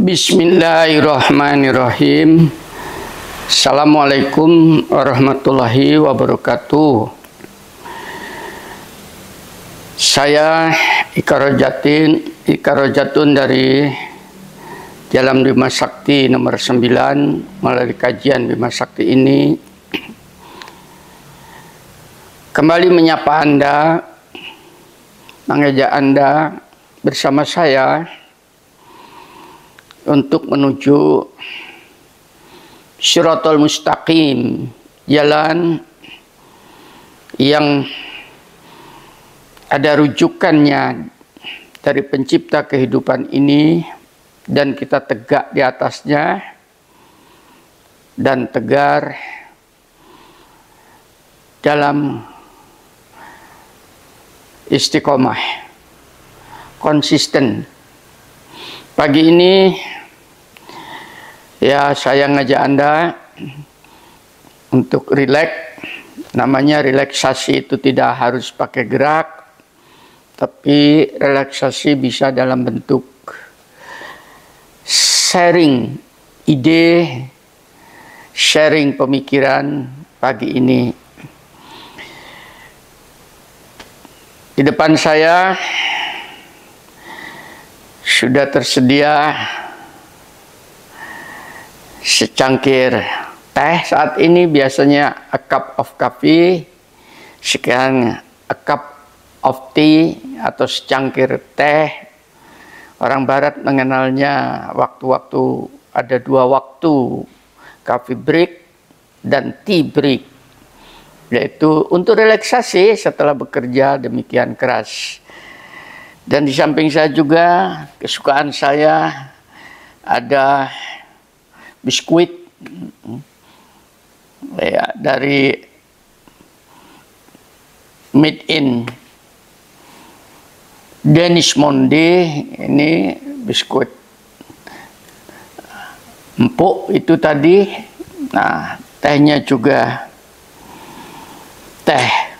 Bismillahirrahmanirrahim. Assalamualaikum warahmatullahi wabarakatuh. Saya Ikarojatun dari Jalan Bima Sakti nomor 9. Melalui kajian Bima Sakti ini kembali menyapa Anda, mengajak Anda bersama saya untuk menuju Shiratal Mustaqim, jalan yang ada rujukannya dari pencipta kehidupan ini, dan kita tegak di atasnya dan tegar dalam istiqomah, konsisten. Pagi ini ya saya ngajak Anda untuk rileks. Namanya relaksasi itu tidak harus pakai gerak, tapi relaksasi bisa dalam bentuk sharing ide, sharing pemikiran. Pagi ini di depan saya sudah tersedia secangkir teh. Saat ini biasanya a cup of coffee, sekarang a cup of tea atau secangkir teh. Orang Barat mengenalnya waktu-waktu, ada dua waktu, coffee break dan tea break, yaitu untuk relaksasi setelah bekerja demikian keras. Dan di samping saya juga, kesukaan saya ada biskuit ya, dari made in Danish Monde. Ini biskuit empuk itu tadi. Nah, tehnya juga teh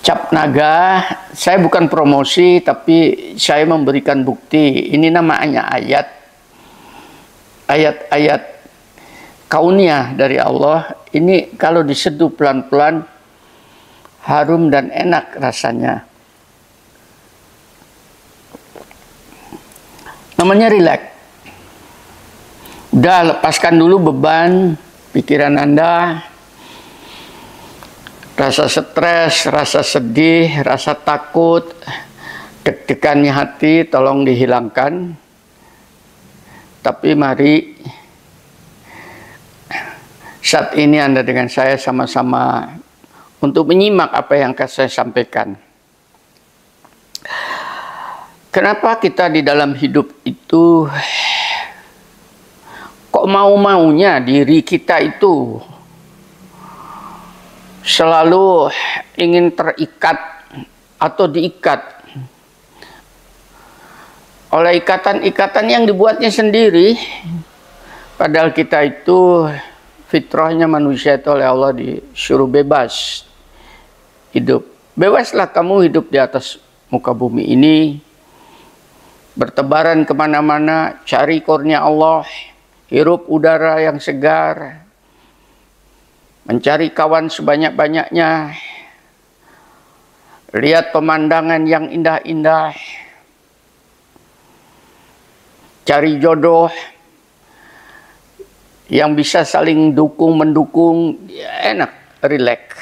Cap Naga. Saya bukan promosi, tapi saya memberikan bukti. Ini namanya ayat-ayat kauniyah dari Allah. Ini kalau diseduh pelan-pelan, harum dan enak rasanya. Namanya rileks. Udah, lepaskan dulu beban pikiran Anda. Rasa stres, rasa sedih, rasa takut, deg-degannya hati tolong dihilangkan. Tapi mari saat ini Anda dengan saya sama-sama untuk menyimak apa yang akan saya sampaikan. Kenapa kita di dalam hidup itu kok mau-maunya diri kita itu selalu ingin terikat atau diikat oleh ikatan-ikatan yang dibuatnya sendiri, padahal kita itu fitrahnya manusia itu oleh Allah disuruh bebas hidup. Bebaslah kamu hidup di atas muka bumi ini, bertebaran kemana-mana, cari kurnia Allah, hirup udara yang segar, mencari kawan sebanyak-banyaknya, lihat pemandangan yang indah-indah, cari jodoh yang bisa saling dukung-mendukung, ya, enak, rileks.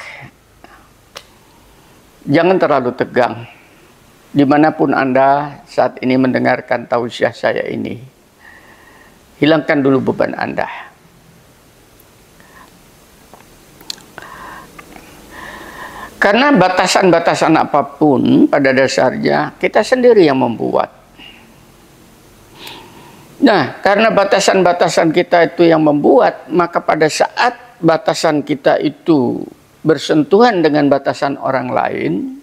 Jangan terlalu tegang. Dimanapun Anda saat ini mendengarkan tausiah saya ini, hilangkan dulu beban Anda. Karena batasan-batasan apapun pada dasarnya kita sendiri yang membuat. Nah, karena batasan-batasan kita itu yang membuat, maka pada saat batasan kita itu bersentuhan dengan batasan orang lain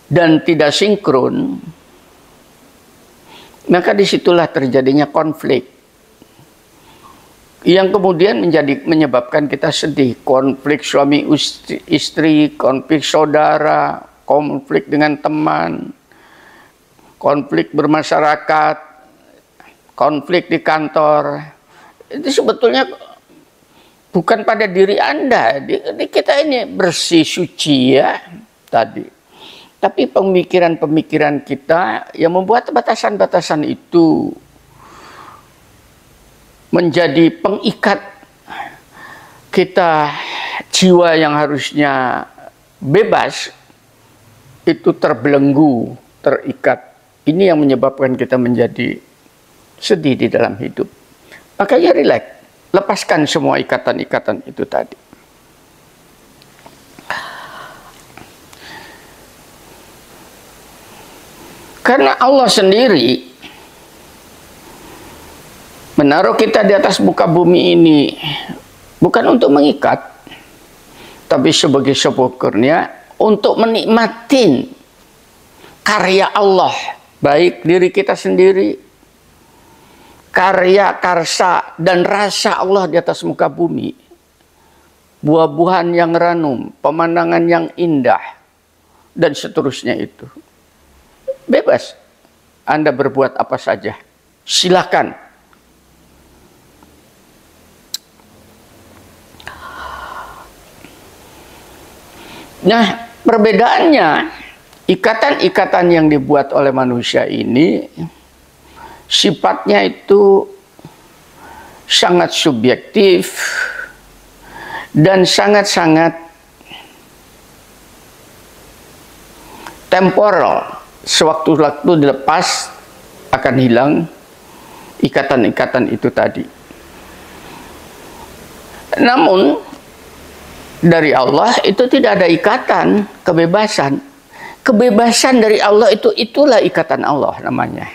dan tidak sinkron, maka disitulah terjadinya konflik yang kemudian menyebabkan kita sedih. Konflik suami istri, konflik saudara, konflik dengan teman, konflik bermasyarakat, konflik di kantor, itu sebetulnya bukan pada diri Anda. Di kita ini bersih, suci ya tadi. Tapi pemikiran-pemikiran kita yang membuat batasan-batasan itu menjadi pengikat kita, jiwa yang harusnya bebas itu terbelenggu, terikat. Ini yang menyebabkan kita menjadi sedih di dalam hidup. Makanya rileks, lepaskan semua ikatan-ikatan itu tadi. Karena Allah sendiri menaruh kita di atas muka bumi ini bukan untuk mengikat, tapi sebagai sebuah kurnia untuk menikmatin karya Allah, baik diri kita sendiri, karya, karsa, dan rasa Allah di atas muka bumi. Buah-buahan yang ranum, pemandangan yang indah, dan seterusnya itu. Bebas Anda berbuat apa saja, silakan. Nah, perbedaannya, ikatan-ikatan yang dibuat oleh manusia ini sifatnya itu sangat subjektif dan sangat-sangat temporal. Sewaktu-waktu dilepas akan hilang ikatan-ikatan itu tadi. Namun dari Allah itu tidak ada ikatan, kebebasan. Kebebasan dari Allah itulah ikatan Allah namanya.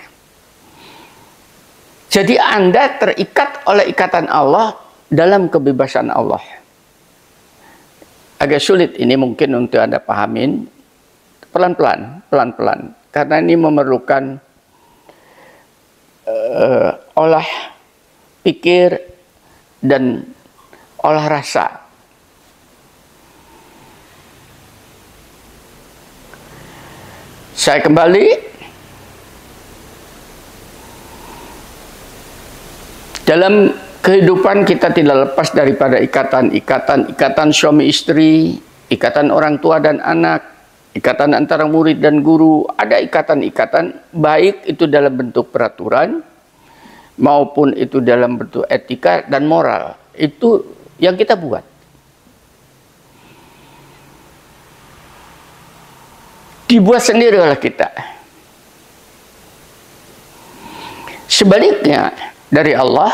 Jadi Anda terikat oleh ikatan Allah dalam kebebasan Allah. Agak sulit ini mungkin untuk Anda pahamin. Pelan-pelan. Karena ini memerlukan olah pikir dan olah rasa. Saya kembali. Dalam kehidupan kita tidak lepas daripada ikatan suami istri, ikatan orang tua dan anak, ikatan antara murid dan guru. Ada ikatan-ikatan, baik itu dalam bentuk peraturan maupun itu dalam bentuk etika dan moral. Itu yang kita buat. Dibuat sendiri oleh kita. Sebaliknya dari Allah,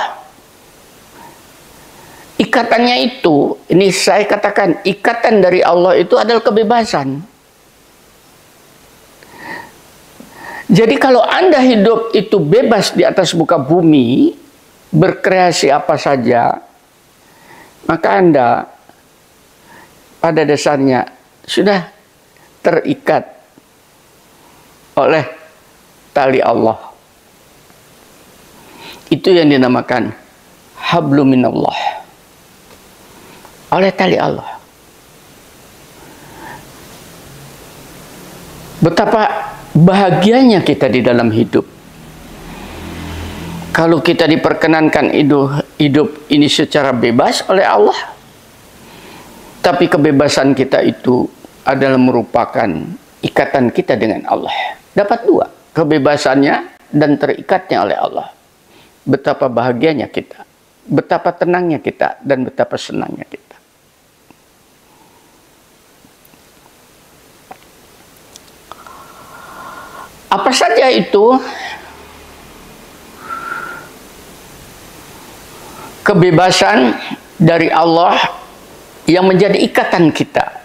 ikatannya itu, ini saya katakan, ikatan dari Allah itu adalah kebebasan. Jadi kalau Anda hidup itu bebas di atas muka bumi, berkreasi apa saja, maka Anda pada dasarnya sudah terikat oleh tali Allah. Itu yang dinamakan hablum minallah. Oleh tali Allah. Betapa bahagianya kita di dalam hidup. Kalau kita diperkenankan hidup ini secara bebas oleh Allah. Tapi kebebasan kita itu adalah merupakan ikatan kita dengan Allah. Dapat dua, kebebasannya dan terikatnya oleh Allah. Betapa bahagianya kita, betapa tenangnya kita, dan betapa senangnya kita. Apa saja itu kebebasan dari Allah yang menjadi ikatan kita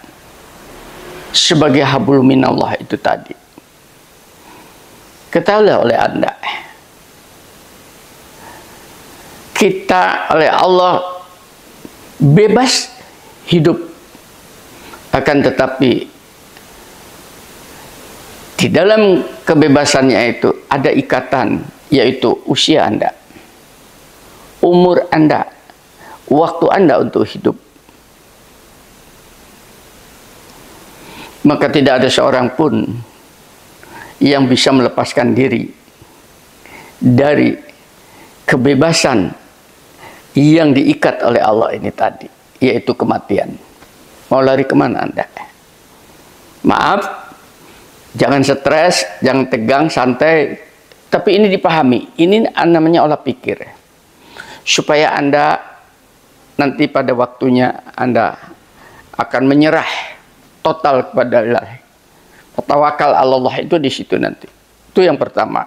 sebagai hablum minallah itu tadi. Ketahuilah oleh Anda, kita oleh Allah bebas hidup, akan tetapi di dalam kebebasannya itu ada ikatan, yaitu usia Anda, umur Anda, waktu Anda untuk hidup. Maka tidak ada seorang pun yang bisa melepaskan diri dari kebebasan yang diikat oleh Allah ini tadi, yaitu kematian. Mau lari kemana Anda? Maaf, jangan stres, jangan tegang, santai. Tapi ini dipahami, ini namanya olah pikir. Supaya Anda nanti pada waktunya Anda akan menyerah total kepada Allah. Tawakal Allah itu di situ nanti. Itu yang pertama.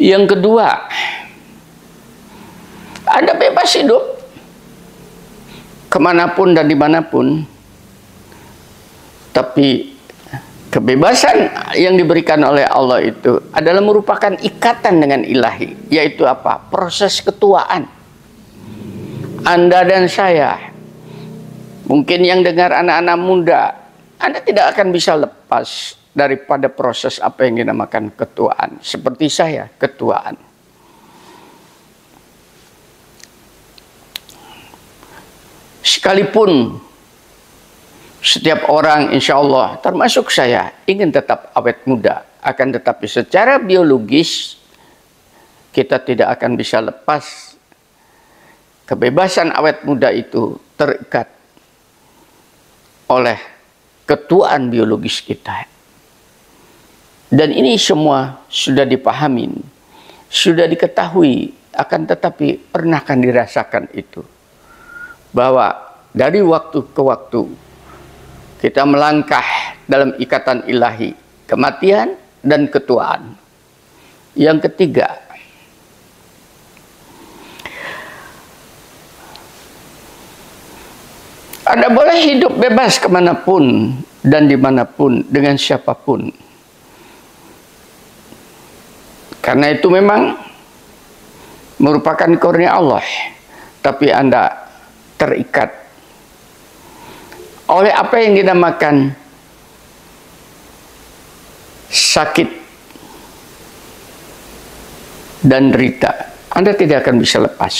Yang kedua, Anda bebas hidup kemanapun dan dimanapun, tapi kebebasan yang diberikan oleh Allah itu adalah merupakan ikatan dengan ilahi, yaitu apa? Proses ketuaan. Anda dan saya, mungkin yang dengar anak-anak muda, Anda tidak akan bisa lepas daripada proses apa yang dinamakan ketuaan. Seperti saya, ketuaan. Sekalipun setiap orang insya Allah, termasuk saya, ingin tetap awet muda. Akan tetapi secara biologis, kita tidak akan bisa lepas. Kebebasan awet muda itu terikat oleh ketuaan biologis kita. Dan ini semua sudah dipahamin, sudah diketahui, akan tetapi pernah akan dirasakan itu. Bahwa dari waktu ke waktu, kita melangkah dalam ikatan ilahi, kematian dan ketuaan. Yang ketiga, Anda boleh hidup bebas kemanapun dan dimanapun dengan siapapun. Karena itu memang merupakan karunia Allah. Tapi Anda terikat oleh apa yang dinamakan sakit dan derita. Anda tidak akan bisa lepas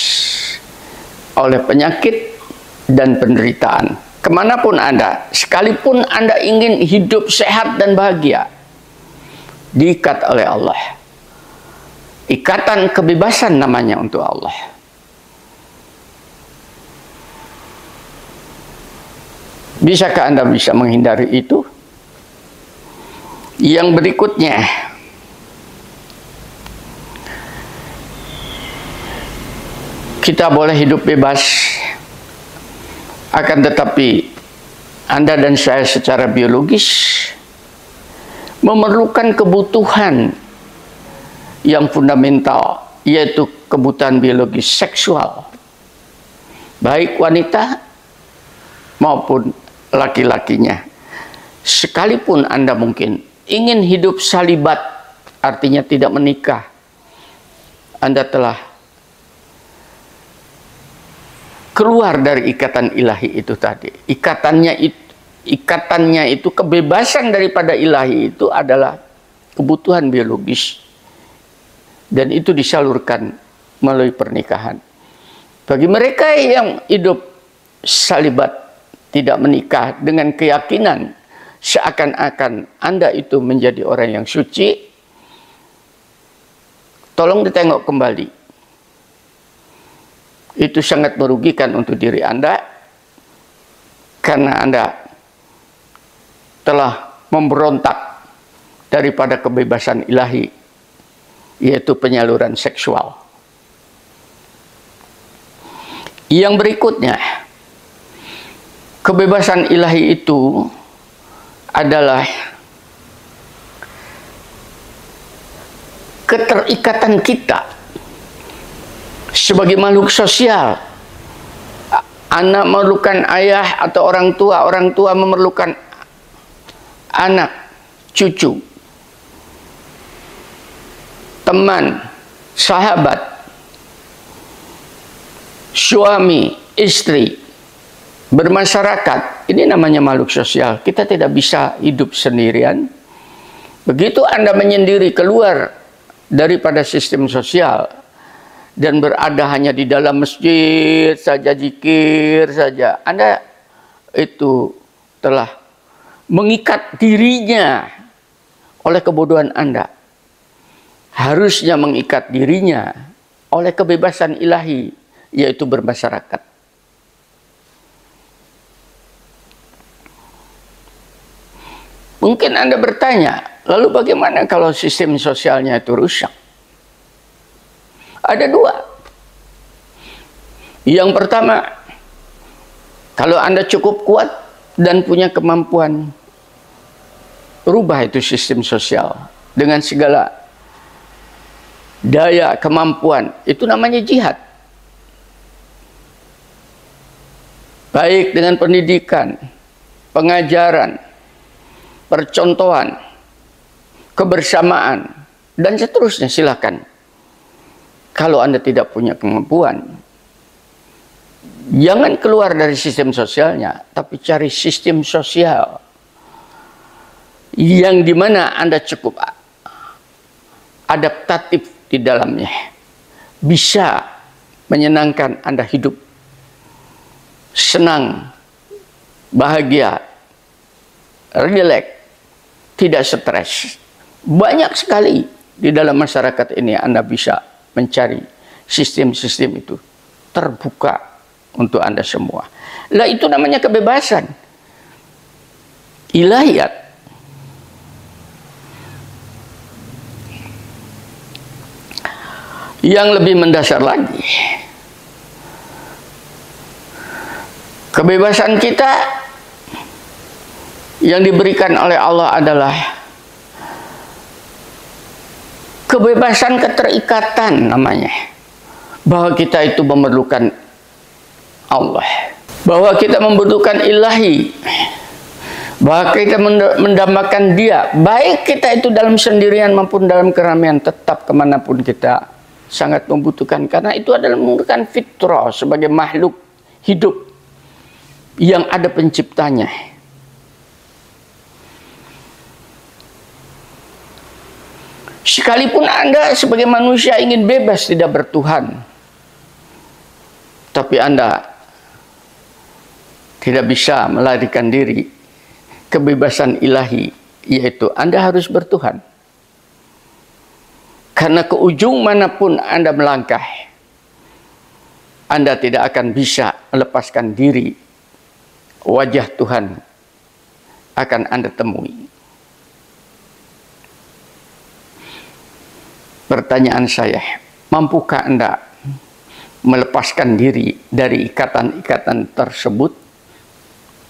oleh penyakit dan penderitaan. Kemanapun Anda, sekalipun Anda ingin hidup sehat dan bahagia, diikat oleh Allah. Ikatan kebebasan namanya untuk Allah. Bisakah Anda bisa menghindari itu? Yang berikutnya, kita boleh hidup bebas, akan tetapi Anda dan saya secara biologis memerlukan kebutuhan yang fundamental, yaitu kebutuhan biologis seksual, baik wanita maupun laki-lakinya. Sekalipun Anda mungkin ingin hidup salibat, artinya tidak menikah, Anda telah keluar dari ikatan ilahi itu tadi. Ikatannya itu kebebasan daripada ilahi itu adalah kebutuhan biologis, dan itu disalurkan melalui pernikahan. Bagi mereka yang hidup salibat, tidak menikah, dengan keyakinan seakan-akan Anda itu menjadi orang yang suci, tolong ditengok kembali. Itu sangat merugikan untuk diri Anda, karena Anda telah memberontak daripada kebebasan ilahi, yaitu penyaluran seksual. Yang berikutnya, kebebasan ilahi itu adalah keterikatan kita sebagai makhluk sosial. Anak memerlukan ayah atau orang tua memerlukan anak, cucu, teman, sahabat, suami, istri, bermasyarakat. Ini namanya makhluk sosial. Kita tidak bisa hidup sendirian. Begitu Anda menyendiri keluar daripada sistem sosial dan berada hanya di dalam masjid saja, zikir saja, Anda itu telah mengikat dirinya oleh kebodohan Anda. Harusnya mengikat dirinya oleh kebebasan ilahi, yaitu bermasyarakat. Mungkin Anda bertanya, lalu bagaimana kalau sistem sosialnya itu rusak? Ada dua. Yang pertama, kalau Anda cukup kuat dan punya kemampuan, rubah itu sistem sosial dengan segala daya kemampuan. Itu namanya jihad. Baik dengan pendidikan, pengajaran, percontohan, kebersamaan, dan seterusnya. Silakan. Kalau Anda tidak punya kemampuan, jangan keluar dari sistem sosialnya, tapi cari sistem sosial yang dimana Anda cukup adaptatif di dalamnya, bisa menyenangkan Anda hidup senang, bahagia, rileks, tidak stres. Banyak sekali di dalam masyarakat ini Anda bisa mencari sistem-sistem itu terbuka untuk Anda semua. Lah itu namanya kebebasan ilahiyat. Yang lebih mendasar lagi, kebebasan kita yang diberikan oleh Allah adalah kebebasan keterikatan namanya. Bahwa kita itu memerlukan Allah, bahwa kita membutuhkan ilahi, bahwa kita mendambakan Dia, baik kita itu dalam sendirian maupun dalam keramaian, tetap kemanapun kita sangat membutuhkan, karena itu adalah membutuhkan fitrah sebagai makhluk hidup yang ada penciptanya. Sekalipun Anda sebagai manusia ingin bebas tidak bertuhan, tapi Anda tidak bisa melarikan diri kebebasan ilahi, yaitu Anda harus bertuhan. Karena ke ujung manapun Anda melangkah, Anda tidak akan bisa melepaskan diri. Wajah Tuhan akan Anda temui. Pertanyaan saya, mampukah Anda melepaskan diri dari ikatan-ikatan tersebut?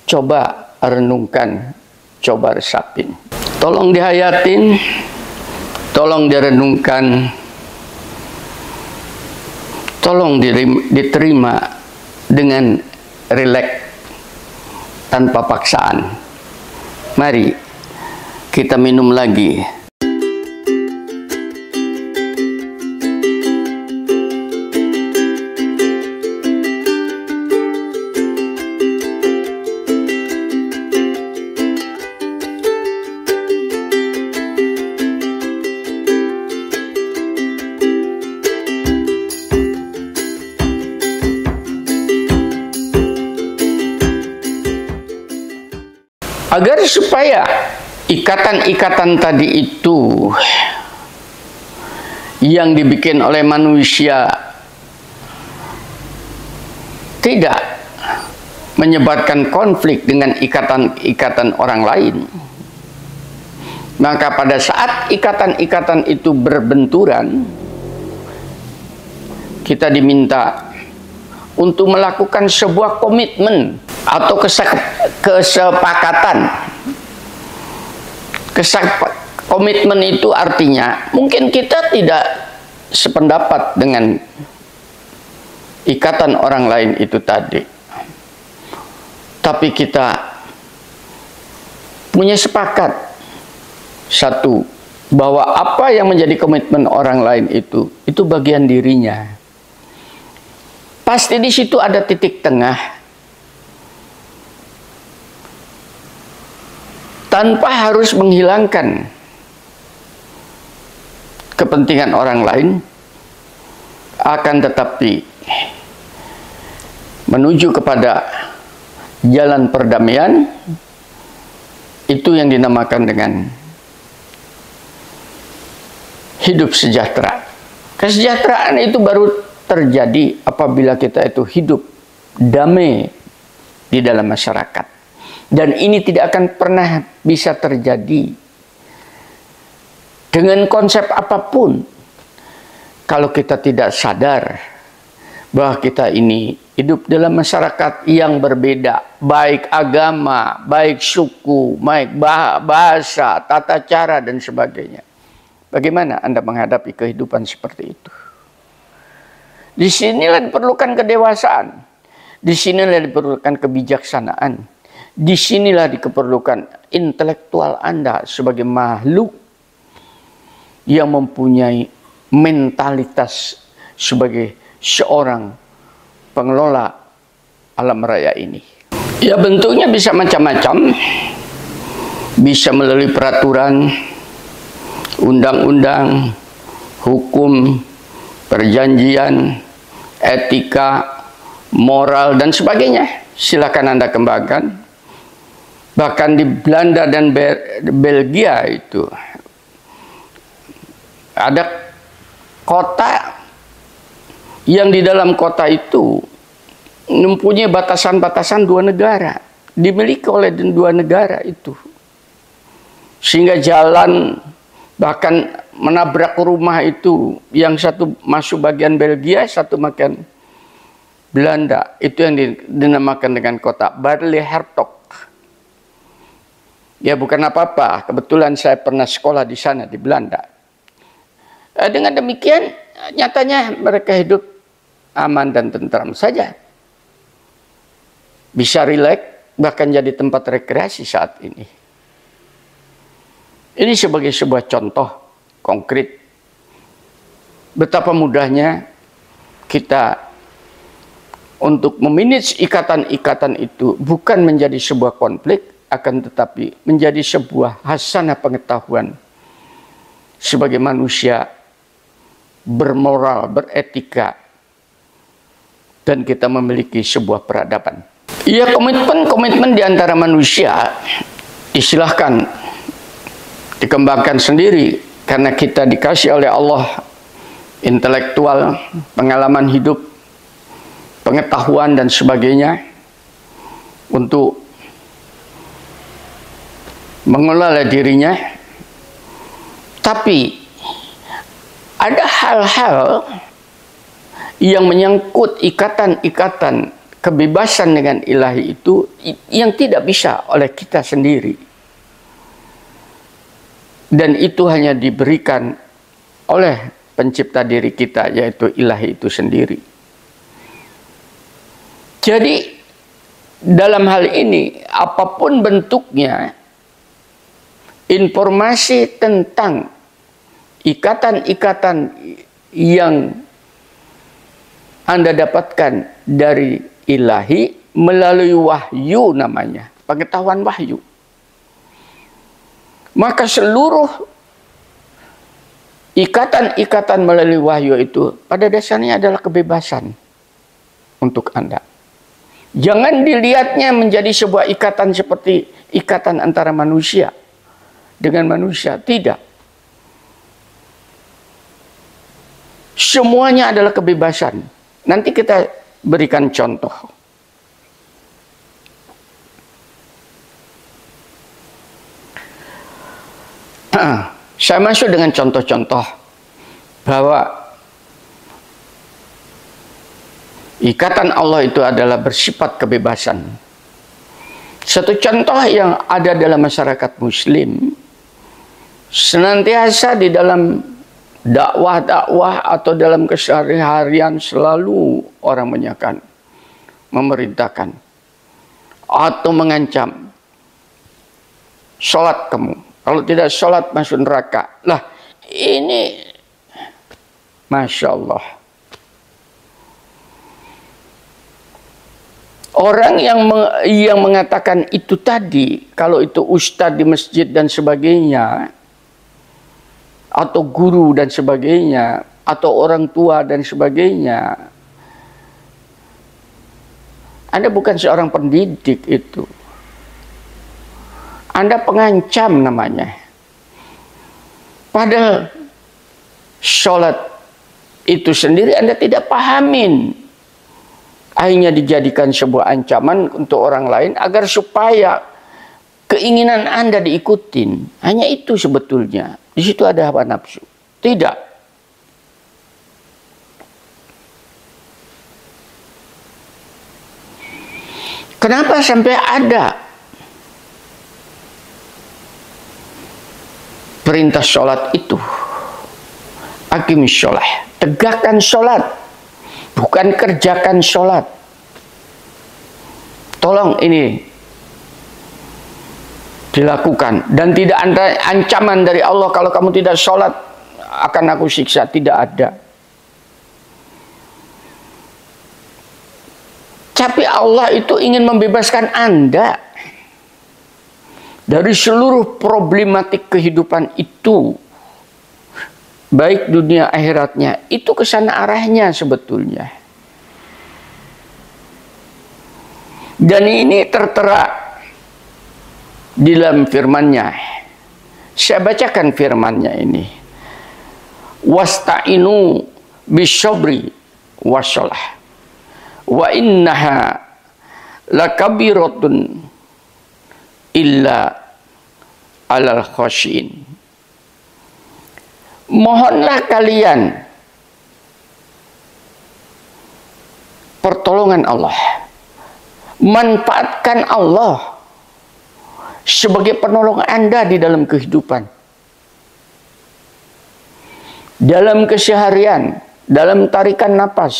Coba renungkan, coba resapin. Tolong dihayatin, tolong direnungkan, tolong diterima dengan rileks tanpa paksaan. Mari kita minum lagi. Agar supaya ikatan-ikatan tadi itu yang dibikin oleh manusia tidak menyebarkan konflik dengan ikatan-ikatan orang lain, maka pada saat ikatan-ikatan itu berbenturan, kita diminta untuk melakukan sebuah komitmen atau kesepakatan. Komitmen itu artinya mungkin kita tidak sependapat dengan ikatan orang lain itu tadi, tapi kita punya sepakat satu, bahwa apa yang menjadi komitmen orang lain itu bagian dirinya. Pasti di situ ada titik tengah, tanpa harus menghilangkan kepentingan orang lain, akan tetapi menuju kepada jalan perdamaian. Itu yang dinamakan dengan hidup sejahtera. Kesejahteraan itu baru terjadi apabila kita itu hidup damai di dalam masyarakat. Dan ini tidak akan pernah bisa terjadi dengan konsep apapun kalau kita tidak sadar bahwa kita ini hidup dalam masyarakat yang berbeda, baik agama, baik suku, baik bahasa, tata cara, dan sebagainya. Bagaimana Anda menghadapi kehidupan seperti itu? Disinilah diperlukan kedewasaan, disinilah diperlukan kebijaksanaan, disinilah diperlukan intelektual Anda sebagai makhluk yang mempunyai mentalitas sebagai seorang pengelola alam raya ini. Ya, bentuknya bisa macam-macam, bisa melalui peraturan, undang-undang, hukum, perjanjian, etika, moral, dan sebagainya. Silakan Anda kembangkan. Bahkan di Belanda dan Belgia itu ada kota yang di dalam kota itu mempunyai batasan-batasan dua negara, dimiliki oleh dua negara itu, sehingga jalan bahkan menabrak rumah itu, yang satu masuk bagian Belgia, satu bagian Belanda. Itu yang dinamakan dengan kota Barley Hertog. Ya, bukan apa-apa, kebetulan saya pernah sekolah di sana, di Belanda. Dengan demikian nyatanya mereka hidup aman dan tentram saja, bisa rileks, bahkan jadi tempat rekreasi saat ini. Ini sebagai sebuah contoh konkret betapa mudahnya kita untuk memanage ikatan-ikatan itu, bukan menjadi sebuah konflik, akan tetapi menjadi sebuah hasanah pengetahuan sebagai manusia bermoral, beretika, dan kita memiliki sebuah peradaban. Ya, komitmen di antara manusia disilahkan dikembangkan sendiri, karena kita dikasih oleh Allah intelektual, pengalaman hidup, pengetahuan, dan sebagainya untuk mengelola dirinya. Tapi ada hal-hal yang menyangkut ikatan-ikatan kebebasan dengan ilahi itu yang tidak bisa oleh kita sendiri, dan itu hanya diberikan oleh pencipta diri kita, yaitu ilahi itu sendiri. Jadi dalam hal ini, apapun bentuknya, informasi tentang ikatan-ikatan yang Anda dapatkan dari ilahi melalui wahyu, namanya pengetahuan wahyu, maka seluruh ikatan-ikatan melalui wahyu itu pada dasarnya adalah kebebasan untuk Anda. Jangan dilihatnya menjadi sebuah ikatan seperti ikatan antara manusia dengan manusia. Tidak. Semuanya adalah kebebasan. Nanti kita berikan contoh. Saya masuk dengan contoh-contoh bahwa ikatan Allah itu adalah bersifat kebebasan. Satu contoh yang ada dalam masyarakat Muslim, senantiasa di dalam dakwah-dakwah atau dalam keseharian selalu orang menyakan, memerintahkan, atau mengancam, sholat kamu, kalau tidak sholat masuk neraka. Lah, ini Masya Allah. Orang yang mengatakan itu tadi, kalau itu ustadz di masjid dan sebagainya, atau guru dan sebagainya, atau orang tua dan sebagainya, Anda bukan seorang pendidik itu. Anda pengancam namanya. Padahal sholat itu sendiri Anda tidak pahamin, akhirnya dijadikan sebuah ancaman untuk orang lain agar supaya keinginan Anda diikutin. Hanya itu sebetulnya. Di situ ada hawa nafsu. Tidak. Kenapa sampai ada perintah sholat itu? Aqimis sholah. Tegakkan sholat. Bukan kerjakan sholat. Tolong ini dilakukan. Dan tidak ada ancaman dari Allah kalau kamu tidak sholat akan aku siksa. Tidak ada. Tapi Allah itu ingin membebaskan Anda dari seluruh problematik kehidupan itu. Baik dunia akhiratnya. Itu kesana arahnya sebetulnya. Dan ini tertera di dalam firman-Nya. Saya bacakan firman-Nya ini. Wasta'inu bisyabri wassalah. Wa innaha lakabiratun illa alal khasyin. Mohonlah kalian pertolongan Allah. Manfaatkan Allah sebagai penolong Anda di dalam kehidupan. Dalam keseharian, dalam tarikan napas,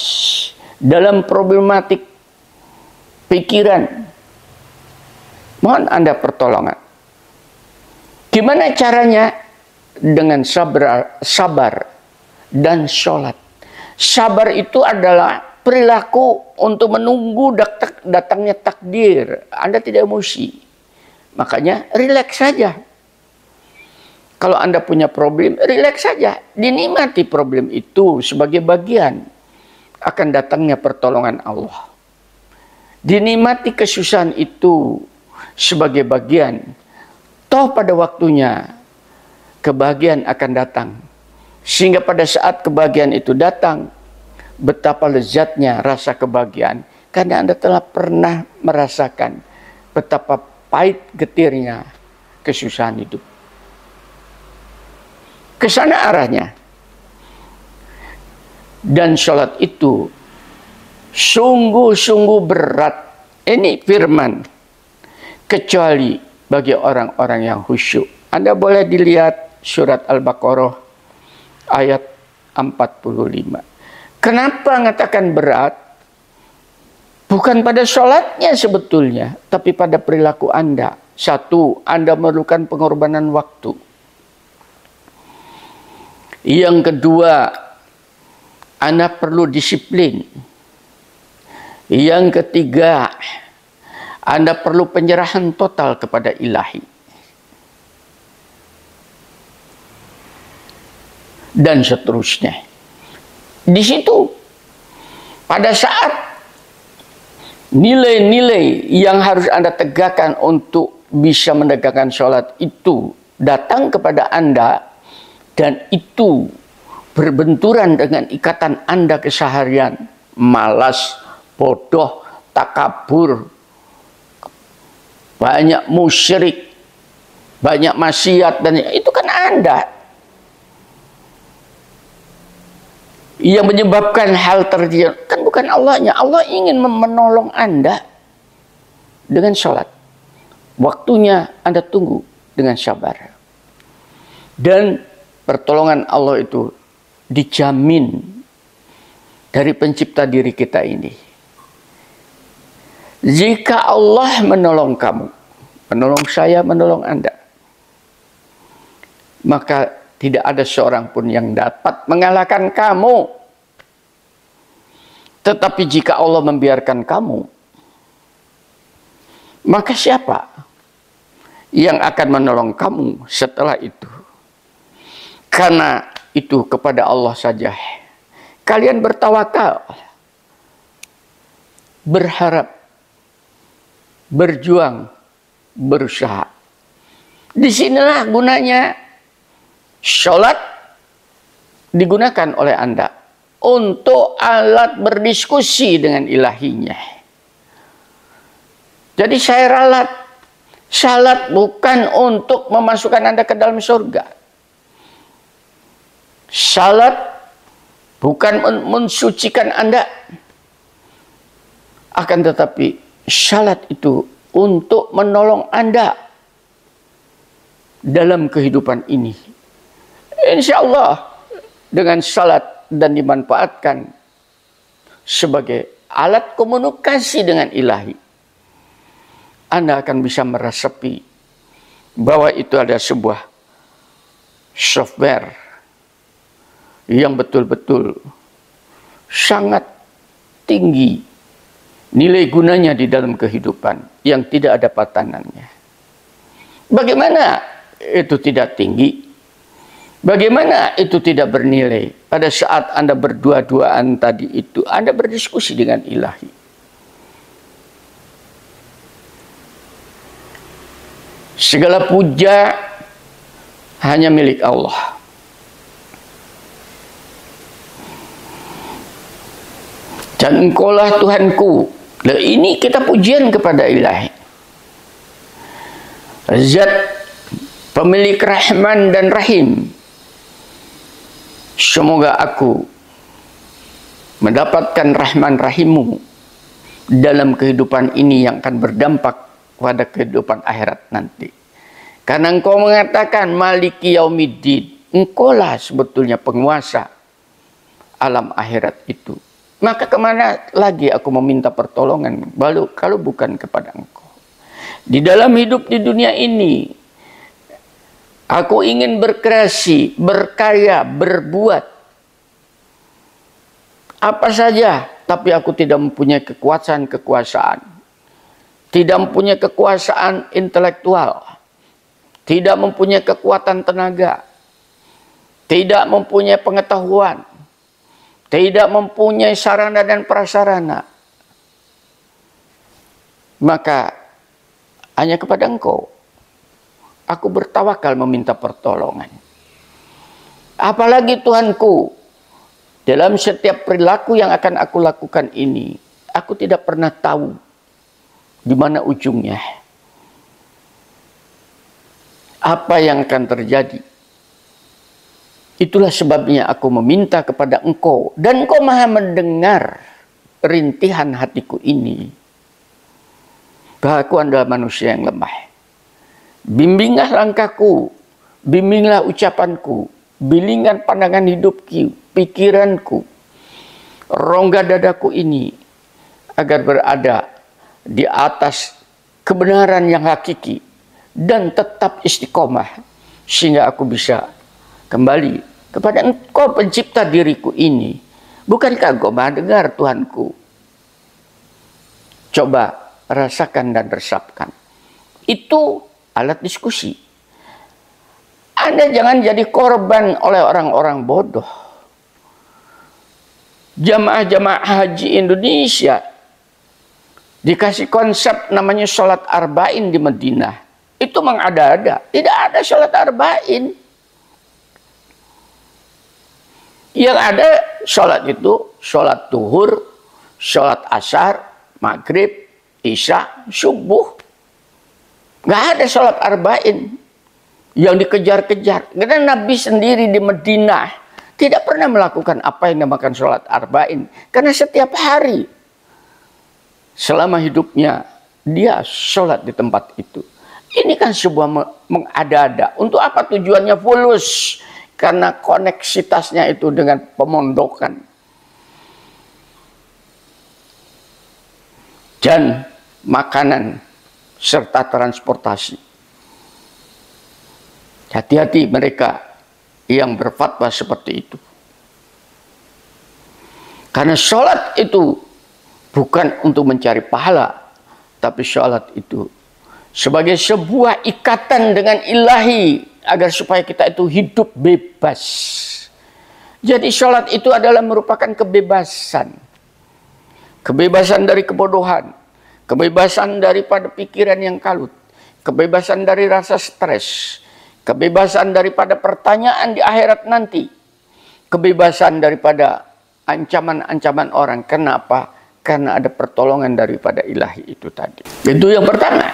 dalam problematik pikiran. Mohon Anda pertolongan. Gimana caranya? Dengan sabar dan sholat. Sabar itu adalah perilaku untuk menunggu datangnya takdir. Anda tidak emosi. Makanya rileks saja. Kalau Anda punya problem, rileks saja. Dinikmati problem itu sebagai bagian akan datangnya pertolongan Allah. Dinikmati kesusahan itu sebagai bagian. Toh pada waktunya kebahagiaan akan datang. Sehingga pada saat kebahagiaan itu datang, betapa lezatnya rasa kebahagiaan. Karena Anda telah pernah merasakan betapa pahit getirnya kesusahan hidup. Kesana arahnya. Dan sholat itu sungguh-sungguh berat. Ini firman. Kecuali bagi orang-orang yang khusyuk. Anda boleh dilihat surat Al-Baqarah ayat 45. Kenapa mengatakan berat? Bukan pada sholatnya sebetulnya, tapi pada perilaku Anda. Satu, Anda memerlukan pengorbanan waktu. Yang kedua, Anda perlu disiplin. Yang ketiga, Anda perlu penyerahan total kepada ilahi. Dan seterusnya. Di situ, pada saat nilai-nilai yang harus Anda tegakkan untuk bisa menegakkan sholat itu datang kepada Anda, dan itu berbenturan dengan ikatan Anda keseharian, malas, bodoh, takabur, banyak musyrik, banyak maksiat, dan itu kan Anda yang menyebabkan hal terjadi. Kan bukan Allahnya. Allah ingin menolong Anda dengan sholat. Waktunya Anda tunggu dengan sabar. Dan pertolongan Allah itu dijamin dari pencipta diri kita ini. Jika Allah menolong kamu, menolong saya, menolong Anda, maka tidak ada seorang pun yang dapat mengalahkan kamu. Tetapi jika Allah membiarkan kamu, maka siapa yang akan menolong kamu setelah itu? Karena itu kepada Allah saja kalian bertawakal, berharap, berjuang, berusaha. Disinilah gunanya sholat digunakan oleh Anda untuk alat berdiskusi dengan ilahinya. Jadi saya ralat. Salat bukan untuk memasukkan Anda ke dalam surga. Salat bukan mensucikan Anda. Akan tetapi salat itu untuk menolong Anda dalam kehidupan ini. Insya Allah dengan salat dan dimanfaatkan sebagai alat komunikasi dengan ilahi, Anda akan bisa meresapi bahwa itu ada sebuah software yang betul-betul sangat tinggi nilai gunanya di dalam kehidupan yang tidak ada patanannya. Bagaimana itu tidak tinggi? Bagaimana itu tidak bernilai? Pada saat Anda berdua-duaan tadi itu, Anda berdiskusi dengan ilahi. Segala puja hanya milik Allah. Dan Engkaulah Tuhanku. Nah, ini kita pujian kepada ilahi. Zat pemilik Rahman dan Rahim. Semoga aku mendapatkan Rahman Rahimmu dalam kehidupan ini yang akan berdampak pada kehidupan akhirat nanti. Karena Engkau mengatakan Maliki Yaumiddin, Engkaulah sebetulnya penguasa alam akhirat itu. Maka kemana lagi aku meminta pertolongan kalau bukan kepada Engkau? Di dalam hidup di dunia ini, aku ingin berkreasi, berkarya, berbuat apa saja, tapi aku tidak mempunyai kekuasaan. Tidak mempunyai kekuasaan intelektual, tidak mempunyai kekuatan tenaga, tidak mempunyai pengetahuan, tidak mempunyai sarana dan prasarana. Maka hanya kepada Engkau aku bertawakal meminta pertolongan. Apalagi Tuhanku, dalam setiap perilaku yang akan aku lakukan ini, aku tidak pernah tahu di mana ujungnya, apa yang akan terjadi. Itulah sebabnya aku meminta kepada Engkau, dan Engkau maha mendengar rintihan hatiku ini, bahwa aku adalah manusia yang lemah. Bimbinglah langkahku, bimbinglah ucapanku, bimbinglah pandangan hidupku, pikiranku, rongga dadaku ini, agar berada di atas kebenaran yang hakiki dan tetap istiqomah, sehingga aku bisa kembali kepada Engkau pencipta diriku ini. Bukankah Engkau maha dengar, Tuhanku? Coba rasakan dan resapkan. Itu alat diskusi. Anda jangan jadi korban oleh orang-orang bodoh. Jamaah-jamaah haji Indonesia dikasih konsep namanya sholat arba'in di Madinah. Itu mengada-ada. Tidak ada sholat arba'in. Yang ada sholat itu sholat duhur, sholat asar, maghrib, isya, subuh. Nggak ada sholat arba'in yang dikejar-kejar. Karena Nabi sendiri di Madinah tidak pernah melakukan apa yang dinamakan sholat arba'in. Karena setiap hari selama hidupnya dia sholat di tempat itu. Ini kan sebuah mengada-ada. Untuk apa tujuannya? Fulus. Karena koneksitasnya itu dengan pemondokan. Dan makanan serta transportasi. Hati-hati mereka yang berfatwa seperti itu. Karena sholat itu bukan untuk mencari pahala, tapi sholat itu sebagai sebuah ikatan dengan ilahi, agar supaya kita itu hidup bebas. Jadi sholat itu adalah merupakan kebebasan. Kebebasan dari kebodohan, kebebasan daripada pikiran yang kalut, kebebasan dari rasa stres, kebebasan daripada pertanyaan di akhirat nanti, kebebasan daripada ancaman-ancaman orang. Kenapa? Karena ada pertolongan daripada ilahi itu tadi. Itu yang pertama.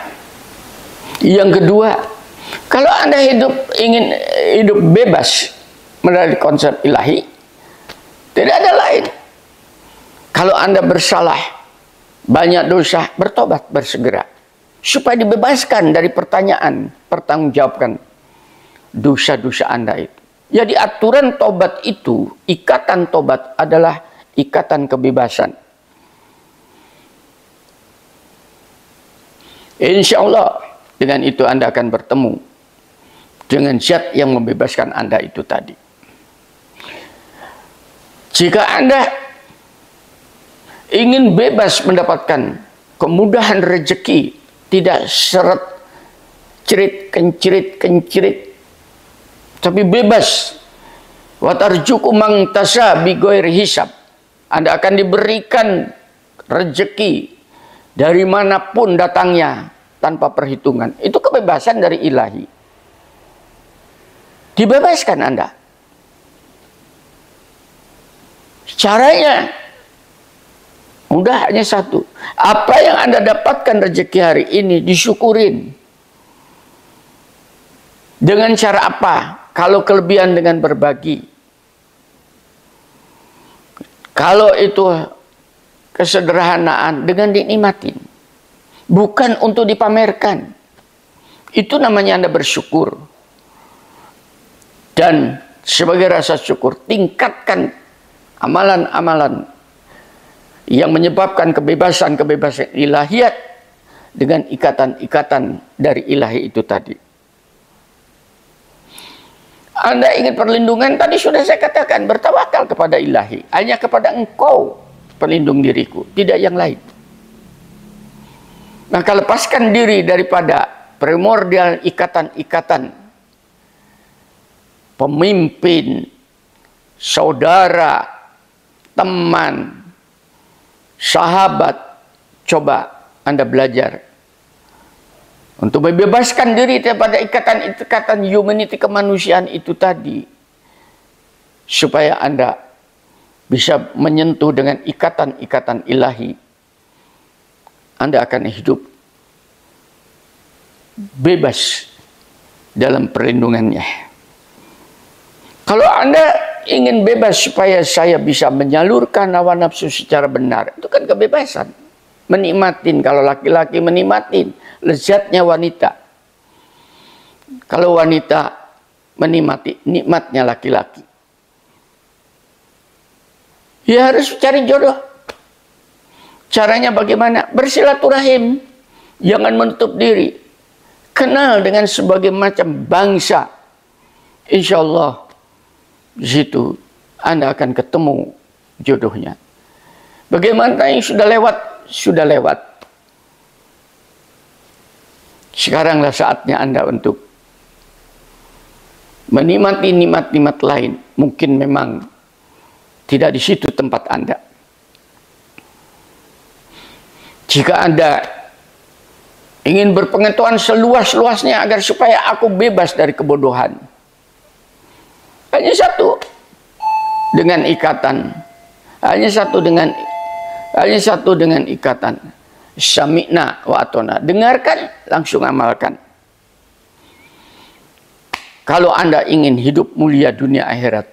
Yang kedua, kalau Anda ingin hidup bebas melalui konsep ilahi, tidak ada lain. Kalau Anda bersalah, banyak dosa, bertobat, bersegera. Supaya dibebaskan dari pertanggungjawabkan dosa-dosa Anda itu. Jadi aturan tobat itu, ikatan tobat adalah ikatan kebebasan. Insya Allah dengan itu Anda akan bertemu dengan zat yang membebaskan Anda itu tadi. Jika Anda ingin bebas mendapatkan kemudahan rezeki, tidak seret, cerit, kencirit, tapi bebas. Watarjuku mangtasa bigoir hisab. Anda akan diberikan rezeki dari manapun datangnya tanpa perhitungan. Itu kebebasan dari ilahi. Dibebaskan Anda. Caranya mudah, hanya satu. Apa yang Anda dapatkan rezeki hari ini disyukurin. Dengan cara apa? Kalau kelebihan dengan berbagi. Kalau itu kesederhanaan dengan dinikmatin. Bukan untuk dipamerkan. Itu namanya Anda bersyukur. Dan sebagai rasa syukur, tingkatkan amalan-amalan yang menyebabkan kebebasan-kebebasan ilahiyat dengan ikatan-ikatan dari ilahi itu tadi. Anda ingin perlindungan, tadi sudah saya katakan, bertawakal kepada ilahi. Hanya kepada Engkau pelindung diriku, tidak yang lain. Maka lepaskan diri daripada primordial ikatan-ikatan pemimpin, saudara, teman, sahabat. Coba Anda belajar untuk membebaskan diri daripada ikatan-ikatan humanity, kemanusiaan itu tadi. Supaya Anda bisa menyentuh dengan ikatan-ikatan ilahi. Anda akan hidup bebas dalam perlindungannya. Kalau Anda ingin bebas supaya saya bisa menyalurkan hawa nafsu secara benar, itu kan kebebasan. Menikmatin, kalau laki-laki menikmatin lezatnya wanita. Kalau wanita menikmati nikmatnya laki-laki. Ya harus cari jodoh. Caranya bagaimana? Bersilaturahim. Jangan menutup diri. Kenal dengan sebagai macam bangsa. Insya Allah di situ Anda akan ketemu jodohnya. Bagaimana yang sudah lewat? Sudah lewat. Sekaranglah saatnya Anda untuk menikmati nikmat-nikmat lain. Mungkin memang tidak di situ tempat Anda. Jika Anda ingin berpengetahuan seluas-luasnya agar supaya aku bebas dari kebodohan, hanya satu dengan ikatan, hanya satu dengan ikatan. Sami'na wa atona. Dengarkan, langsung amalkan. Kalau Anda ingin hidup mulia dunia akhirat,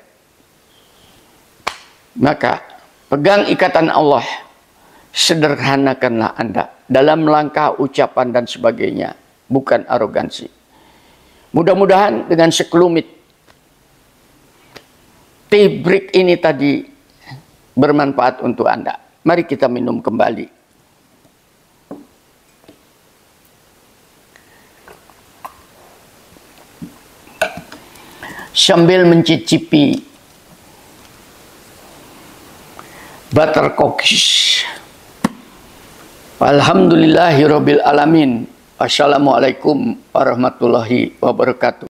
maka pegang ikatan Allah. Sederhanakanlah Anda dalam langkah ucapan dan sebagainya. Bukan arogansi. Mudah-mudahan dengan sekelumit tea break ini tadi bermanfaat untuk Anda. Mari kita minum kembali. Sambil mencicipi butter cookies. Alhamdulillahirabbil alamin. Wassalamualaikum warahmatullahi wabarakatuh.